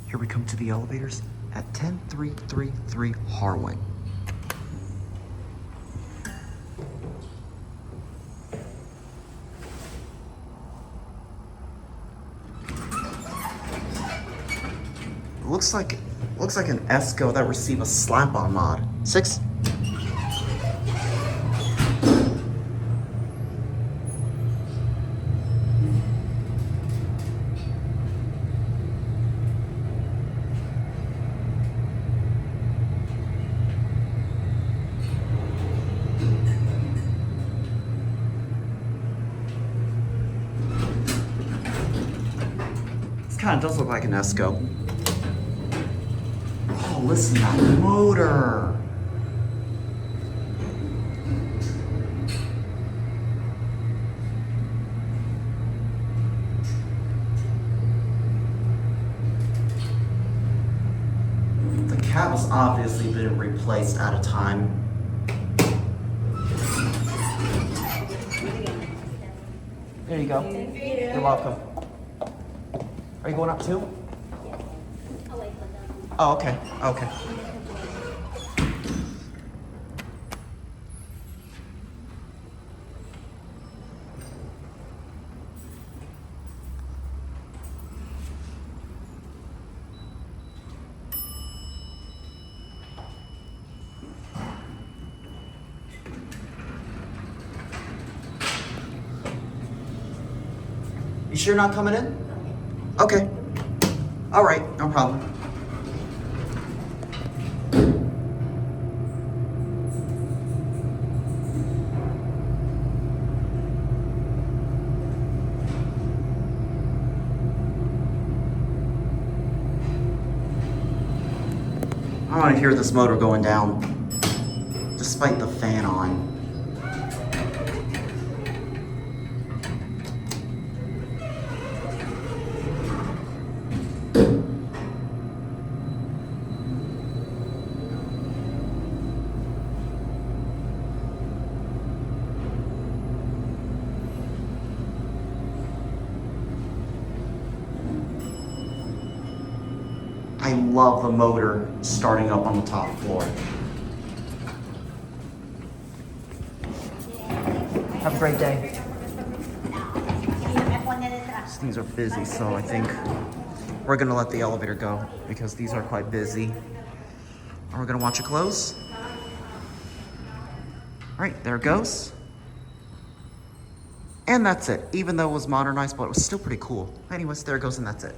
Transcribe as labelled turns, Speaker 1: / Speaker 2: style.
Speaker 1: Here we come to the elevators at 10333 Harwin. Looks like an ESCO that received a slap-on mod. 6. This kind of does look like an ESCO. Oh, listen to that motor. The cab has obviously been replaced at a time. There you go.
Speaker 2: Thank you.
Speaker 1: You're welcome. Are you going up too?
Speaker 2: Yes. I'll wait for them.
Speaker 1: Oh, okay. Okay. You sure you're not coming in? Okay. All right, no problem. I want to hear this motor going down, despite the fan on. I love the motor starting up on the top floor. Have a great day. These are busy, so I think we're gonna let the elevator go because these are quite busy. And we're gonna watch it close. All right, there it goes. And that's it. Even though it was modernized, but it was still pretty cool. Anyways, there it goes and that's it.